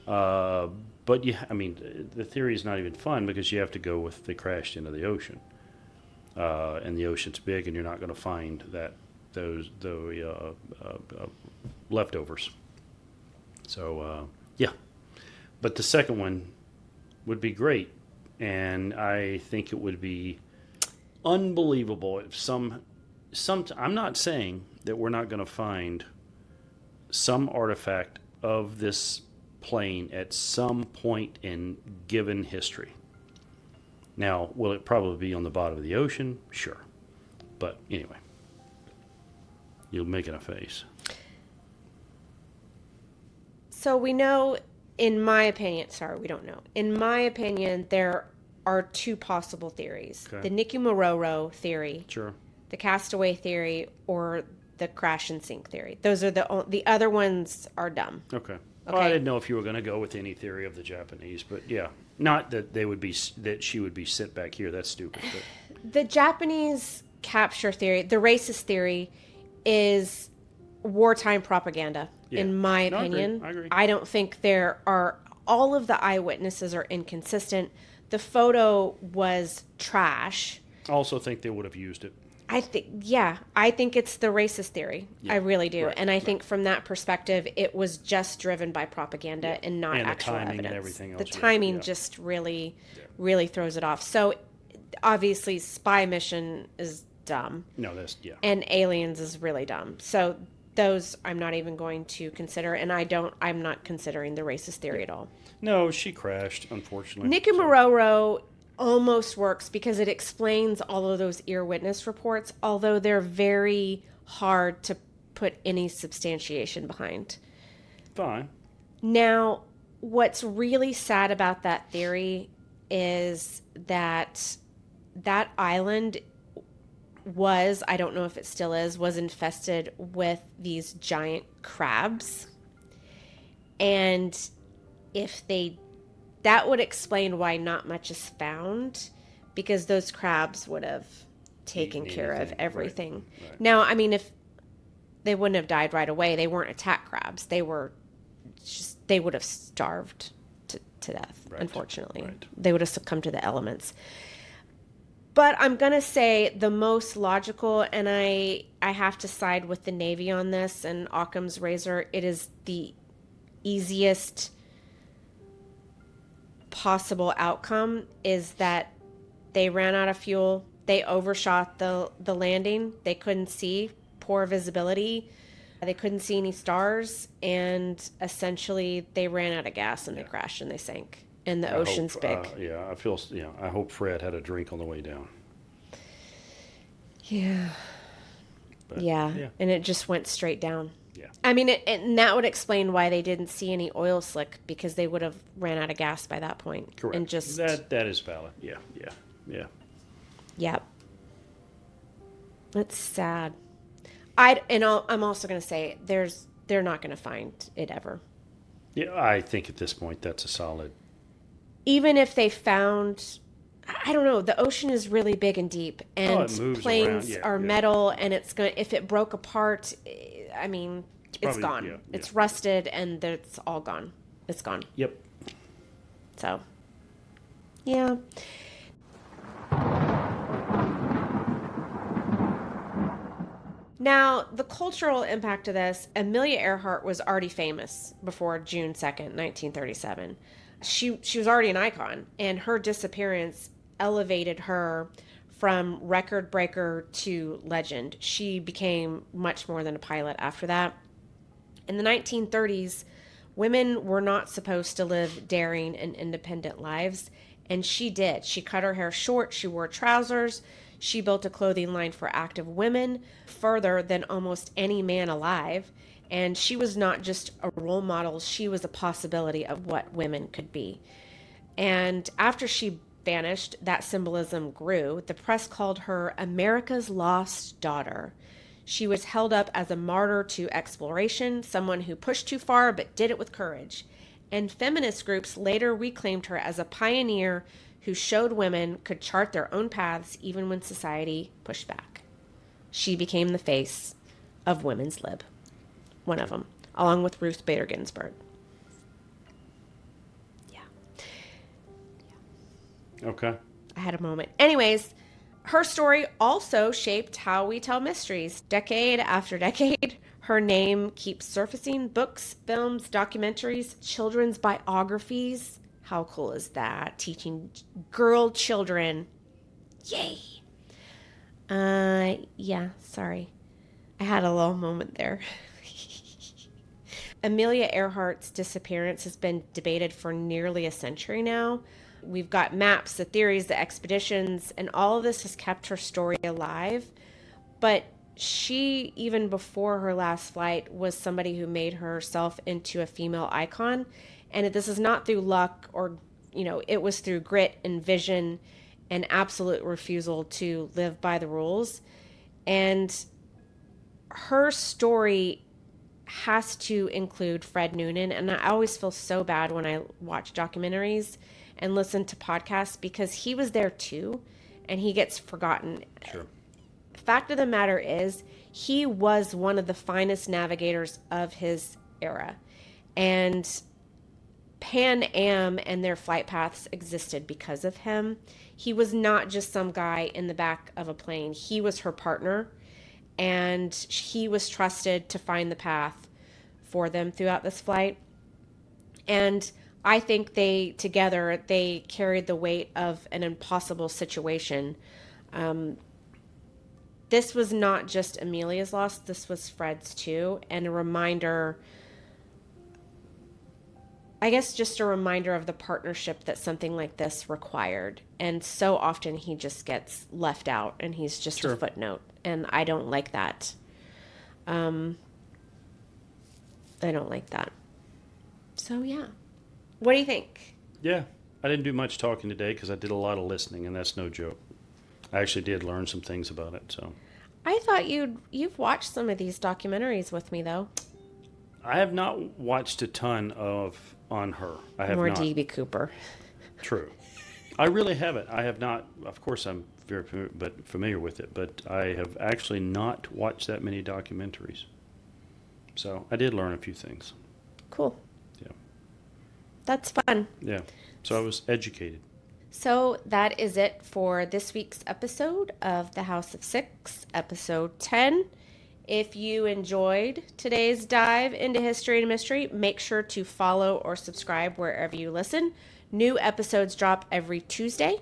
But I mean, the theory is not even fun because you have to go with they crashed into the ocean, and the ocean's big, and you're not going to find those leftovers. So yeah, but the second one would be great, and I think it would be unbelievable if some. I'm not saying that we're not going to find some artifact of this plane at some point in given history. Now, will it probably be on the bottom of the ocean? Sure. But anyway, you're making a face. So we know, in my opinion, we don't know. In my opinion, there are two possible theories. Okay. The Nicky Mororo theory. Sure. The castaway theory, or the crash and sink theory. Those are the other ones are dumb. Okay. Well, I didn't know if you were going to go with any theory of the Japanese, but yeah, not that she would be sent back here. That's stupid. But. The Japanese capture theory, the racist theory, is wartime propaganda. Yeah. In my opinion, I agree. I don't think there are. All of the eyewitnesses are inconsistent. The photo was trash. I also think they would have used it. I think it's the racist theory. Yeah. I really do. Right. And I think from that perspective, it was just driven by propaganda and not and actual evidence. And everything else. The timing just really throws it off. So obviously spy mission is dumb. No, and aliens is really dumb. So those I'm not even going to consider, and I'm not considering the racist theory at all. No, she crashed, unfortunately. Nicky Mororo almost works because it explains all of those ear witness reports, although they're very hard to put any substantiation behind. Fine. Now, what's really sad about that theory is that island was, I don't know if it still is, was infested with these giant crabs. And that would explain why not much is found, because those crabs would have taken care of everything. Right. Now, I mean, if they wouldn't have died right away, they weren't attack crabs. They would have starved to death, unfortunately. Right. They would have succumbed to the elements. But I'm going to say the most logical, and I have to side with the Navy on this and Occam's razor, it is the easiest possible outcome, is that they ran out of fuel, they overshot the landing, they couldn't see, poor visibility, they couldn't see any stars, and essentially they ran out of gas and they crashed and they sank. And the ocean's big. I hope Fred had a drink on the way down. Yeah. And it just went straight down. Yeah. I mean, and that would explain why they didn't see any oil slick, because they would have ran out of gas by that point. Correct. And just that is valid. Yeah. Yep. That's sad. I'm also going to say they're not going to find it ever. Yeah, I think at this point that's a solid. Even if they found, I don't know, the ocean is really big and deep, and planes are metal, and if it broke apart, I mean, it's gone. Yeah. It's rusted, and it's all gone. It's gone. Yep. So, yeah. Now, the cultural impact of this, Amelia Earhart was already famous before June 2nd, 1937. She was already an icon, and her disappearance elevated her from record breaker to legend. She became much more than a pilot after that. In the 1930s, women were not supposed to live daring and independent lives, and she did. She cut her hair short, she wore trousers, she built a clothing line for active women further than almost any man alive. And she was not just a role model, she was a possibility of what women could be. And after she vanished, that symbolism grew. The press called her America's lost daughter. She was held up as a martyr to exploration, someone who pushed too far but did it with courage. And feminist groups later reclaimed her as a pioneer who showed women could chart their own paths even when society pushed back. She became the face of women's lib. one of them, along with Ruth Bader Ginsburg. Yeah. Okay. I had a moment. Anyways, her story also shaped how we tell mysteries. Decade after decade, her name keeps surfacing. Books, films, documentaries, children's biographies. How cool is that? Teaching girl children. Yay. Yeah, sorry. I had a little moment there. Amelia Earhart's disappearance has been debated for nearly a century now. We've got maps, the theories, the expeditions, and all of this has kept her story alive. But she, even before her last flight, was somebody who made herself into a female icon. And this is not through luck or, it was through grit and vision and absolute refusal to live by the rules. And her story has to include Fred Noonan. And I always feel so bad when I watch documentaries and listen to podcasts because he was there too and he gets forgotten. Sure. Fact of the matter is, he was one of the finest navigators of his era. And Pan Am and their flight paths existed because of him. He was not just some guy in the back of a plane. He was her partner, and he was trusted to find the path for them throughout this flight. And I think they carried the weight of an impossible situation. This was not just Amelia's loss, this was Fred's too, and a reminder, I guess just a reminder of the partnership that something like this required. And so often he just gets left out and he's just Sure. a footnote. And I don't like that. I don't like that. So yeah. What do you think? Yeah. I didn't do much talking today because I did a lot of listening, and that's no joke. I actually did learn some things about it. So I thought you've watched some of these documentaries with me though. I have not watched a ton on her. I have More not. D.B. Cooper. True. I really haven't. I have not. Of course, I'm very familiar with it, but I have actually not watched that many documentaries. So I did learn a few things. Cool. Yeah. That's fun. Yeah. So I was educated. So that is it for this week's episode of the House of Syx, episode 10. If you enjoyed today's dive into history and mystery, make sure to follow or subscribe wherever you listen. New episodes drop every Tuesday.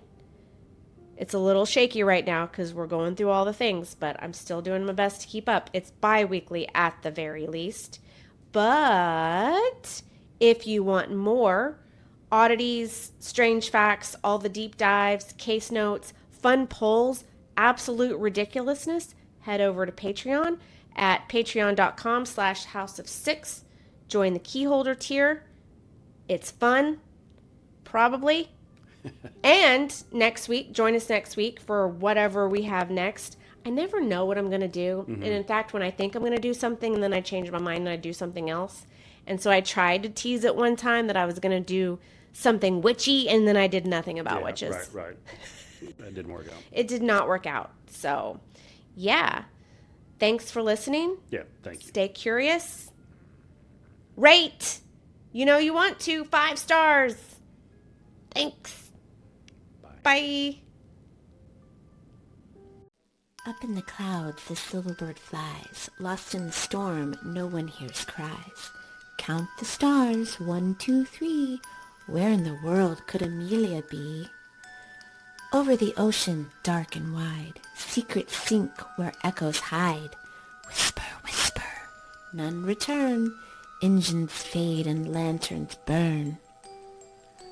It's a little shaky right now because we're going through all the things, but I'm still doing my best to keep up. It's bi-weekly at the very least. But if you want more oddities, strange facts, all the deep dives, case notes, fun polls, absolute ridiculousness, head over to Patreon at patreon.com/House of Syx. Join the keyholder tier. It's fun, probably. And join us next week for whatever we have next. I never know what I'm going to do. Mm-hmm. And in fact, when I think I'm going to do something and then I change my mind and I do something else. And so I tried to tease it one time that I was going to do something witchy, and then I did nothing about witches. Right. That didn't work out. It did not work out. So, yeah. Thanks for listening. Yeah, thank you. Stay curious. Rate. You want to. 5 stars. Thanks. Bye. Up in the clouds the silver bird flies. Lost in the storm, no one hears cries. Count the stars, 1, 2, 3. Where in the world could Amelia be? Over the ocean, dark and wide, secrets sink where echoes hide. Whisper, whisper, none return. Engines fade and lanterns burn.